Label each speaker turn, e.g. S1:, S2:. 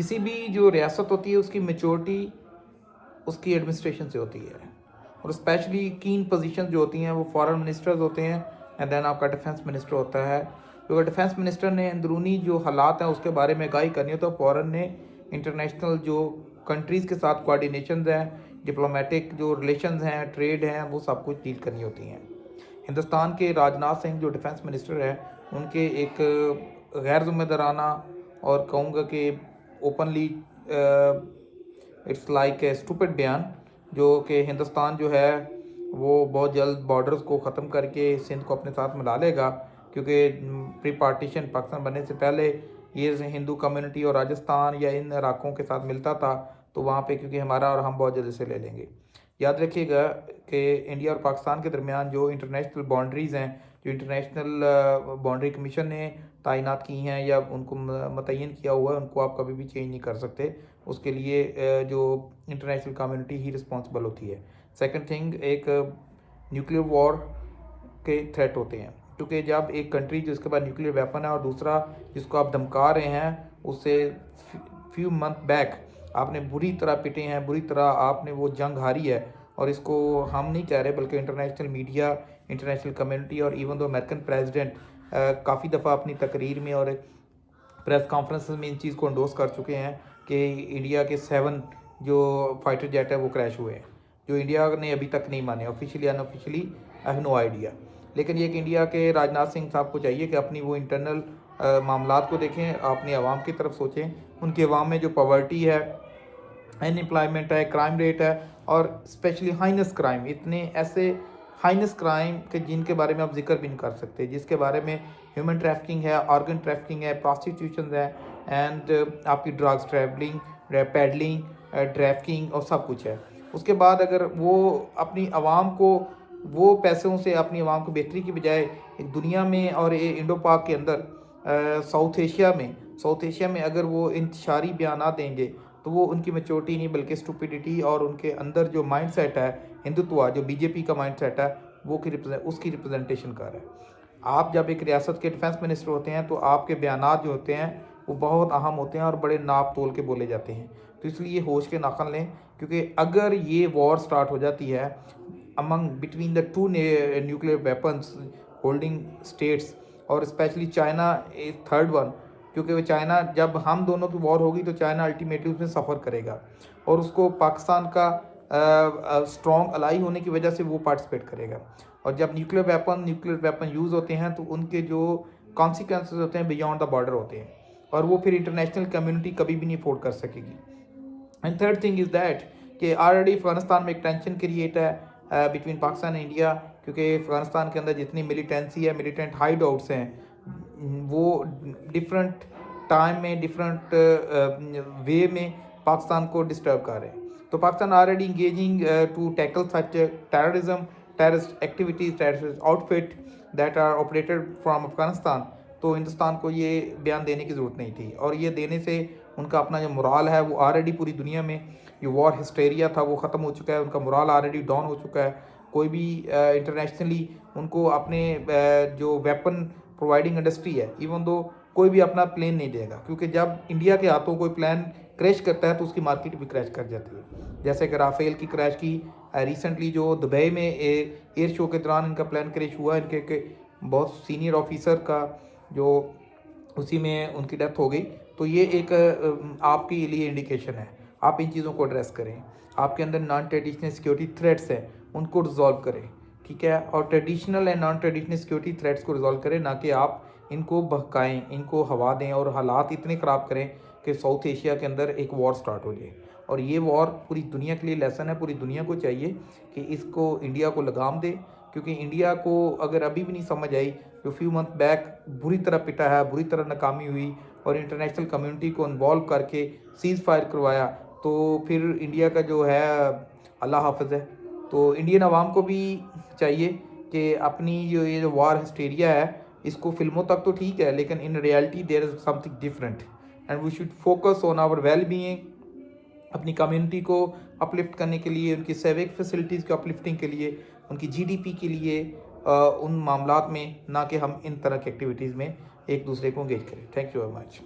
S1: کسی بھی جو ریاست ہوتی ہے اس کی میچورٹی اس کی ایڈمنسٹریشن سے ہوتی ہے، اور اسپیشلی کین پوزیشن جو ہوتی ہیں وہ فارن منسٹرز ہوتے ہیں، اینڈ دین آپ کا ڈیفینس منسٹر ہوتا ہے. کیونکہ ڈیفینس منسٹر نے اندرونی جو حالات ہیں اس کے بارے میں آگاہی کرنی ہے تو فورن نے انٹرنیشنل جو کنٹریز کے ساتھ کوآرڈینیشنز ہیں، ڈپلومیٹک جو ریلیشنز ہیں، ٹریڈ ہیں، وہ سب کچھ ڈیل کرنی ہوتی ہیں. ہندوستان کے راجناتھ سنگھ جو ڈیفینس منسٹر ہیں، ان کے ایک غیر ذمہ دارانہ اور کہوں گا کہ openly it's like a stupid بیان، جو کہ ہندوستان جو ہے وہ بہت جلد بارڈرز کو ختم کر کے سندھ کو اپنے ساتھ ملا لے گا. کیونکہ پری پارٹیشن پاکستان بننے سے پہلے یہ ہندو کمیونٹی اور راجستھان یا ان علاقوں کے ساتھ ملتا تھا، تو وہاں پہ کیونکہ ہمارا اور ہم بہت جلد سے لے لیں گے. یاد رکھیے گا کہ انڈیا اور پاکستان کے درمیان جو انٹرنیشنل باؤنڈریز ہیں، جو انٹرنیشنل باؤنڈری کمیشن نے تعینات کی ہیں یا ان کو متعین کیا ہوا ہے، ان کو آپ کبھی بھی چینج نہیں کر سکتے. اس کے لیے جو انٹرنیشنل کمیونٹی ہی رسپانسبل ہوتی ہے. سیکنڈ تھنگ، ایک نیوکلیئر وار کے تھریٹ ہوتے ہیں، کیونکہ جب ایک کنٹری جس کے پاس نیوکلیئر ویپن ہے اور دوسرا جس کو آپ دھمکا رہے ہیں، اس سے فیو منتھ بیک آپ نے بری طرح پٹے ہیں، بری طرح آپ نے وہ جنگ ہاری ہے. اور اس کو ہم نہیں کہہ رہے بلکہ انٹرنیشنل میڈیا، انٹرنیشنل کمیونٹی اور ایون دو امریکن پریزیڈنٹ کافی دفعہ اپنی تقریر میں اور پریس کانفرنسز میں ان چیز کو انڈوس کر چکے ہیں کہ انڈیا کے 7 جو فائٹر جیٹ ہے وہ کریش ہوئے ہیں، جو انڈیا نے ابھی تک نہیں مانے، officially in officially I have no idea. لیکن یہ کہ انڈیا کے راجناتھ سنگھ صاحب کو چاہیے کہ اپنی وہ انٹرنل معاملات کو دیکھیں، اپنی عوام کی طرف سوچیں. ان کی عوام میں جو پاورٹی ہے، ان امپلائمنٹ ہے، کرائم ریٹ ہے، اور اسپیشلی ہائنس کرائم، اتنے ایسے ہائنس کرائم کہ جن کے بارے میں آپ ذکر بھی نہیں کر سکتے، جس کے بارے میں ہیومن ٹریفکنگ ہے، آرگن ٹریفکنگ ہے، پراسٹیٹیوشنز ہے، اینڈ آپ کی ڈرگس ٹریولنگ، پیڈلنگ، ٹریفکنگ اور سب کچھ ہے. اس کے بعد اگر وہ اپنی عوام کو وہ پیسوں سے اپنی عوام کو بہتری کی بجائے ایک دنیا میں اور انڈو پاک کے اندر ساؤتھ ایشیا میں اگر وہ انتشاری بیانات دیں گے تو وہ ان کی میچورٹی نہیں بلکہ اسٹوپیڈیٹی اور ان کے اندر جو مائنڈ سیٹ ہے ہندوتوا، جو بی جے پی کا مائنڈ سیٹ ہے، وہ اس کی ریپرزنٹیشن کر رہا ہے. آپ جب ایک ریاست کے ڈیفینس منسٹر ہوتے ہیں تو آپ کے بیانات جو ہوتے ہیں وہ بہت اہم ہوتے ہیں اور بڑے ناپ تول کے بولے جاتے ہیں. تو اس لیے ہوش کے ناخن لیں، کیونکہ اگر یہ وار سٹارٹ ہو جاتی ہے between the 2 nuclear weapons holding states, اور especially China is third one, کیونکہ وہ چائنا جب ہم دونوں کی وار ہوگی تو چائنا الٹیمیٹلی اس میں سفر کرے گا، اور اس کو پاکستان کا اسٹرانگ الائی ہونے کی وجہ سے وہ پارٹیسپیٹ کرے گا. اور جب نیوکلیئر ویپن یوز ہوتے ہیں تو ان کے جو کانسیکوینسز ہوتے ہیں بیانڈ دا بارڈر ہوتے ہیں، اور وہ پھر انٹرنیشنل کمیونٹی کبھی بھی نہیں افورڈ کر سکے گی. And third thing is that کہ آلریڈی افغانستان میں ایک ٹینشن کریٹ ہے بٹوین پاکستان اینڈ انڈیا، کیونکہ افغانستان کے اندر جتنی ملیٹنسی ہے، ملیٹنٹ ہائیڈ آؤٹس ہیں، وہ ڈفرینٹ ٹائم میں ڈفرینٹ وے میں پاکستان کو ڈسٹرب کر رہے ہیں. تو Pakistan already engaging to tackle such terrorism, terrorist activities, terrorist outfit that are operated from Afghanistan. تو ہندوستان کو یہ بیان دینے کی ضرورت نہیں تھی، اور یہ دینے سے ان کا اپنا جو مرال ہے وہ آلریڈی پوری دنیا میں جو وار ہسٹیریا تھا وہ ختم ہو چکا ہے، ان کا مرال آلریڈی ڈاؤن ہو چکا ہے. کوئی بھی انٹرنیشنلی ان کو اپنے جو ویپن پرووائڈنگ انڈسٹری ہے، ایون دو کوئی بھی اپنا پلین نہیں دے گا، کیونکہ جب انڈیا کے ہاتھوں کوئی پلان کریش کرتا ہے تو اس کی مارکیٹ بھی کریش کر جاتی ہے. جیسے کہ رافیل کی کریش کی ریسنٹلی جو دبئی میں ایئر شو کے دوران ان کا پلان کریش ہوا، ان کے بہت سینئر آفیسر کا جو اسی میں ان کی ڈیتھ ہو گئی. تو یہ ایک آپ کے لیے انڈیکیشن ہے، آپ ان چیزوں کو ایڈریس کریں. آپ کے اندر نان ٹریڈیشنل سیکورٹی تھریٹس ہیں، ان کو ریزالو کریں، ٹھیک ہے، اور traditional and non traditional security threats کو ریزالو کریں، نہ کہ آپ ان کو بہکائیں، ان کو ہوا دیں اور حالات اتنے خراب کریں کہ ساؤتھ ایشیا کے اندر ایک وار سٹارٹ ہو جائے. اور یہ وار پوری دنیا کے لیے لیسن ہے. پوری دنیا کو چاہیے کہ اس کو انڈیا کو لگام دے، کیونکہ انڈیا کو اگر ابھی بھی نہیں سمجھ آئی، جو فیو منتھ بیک بری طرح پٹا ہے، بری طرح ناکامی ہوئی اور انٹرنیشنل کمیونٹی کو انوالو کر کے سیز فائر کروایا، تو پھر انڈیا کا جو ہے اللہ حافظ ہے. تو انڈین عوام کو بھی چاہیے کہ اپنی یہ جو وار ہسٹیریا ہے اس کو فلموں تک تو ٹھیک ہے، لیکن in reality there is something different, and we should focus on our wellbeing. اپنی کمیونٹی کو اپلفٹ کرنے کے لیے، ان کی سیوک فیسلٹیز کو اپلفٹنگ کے لیے، ان کی جی ڈی پی کے لیے، ان معاملات میں، نہ کہ ہم ان طرح کی ایکٹیویٹیز میں ایک دوسرے کو انگیج کریں. Thank you very much.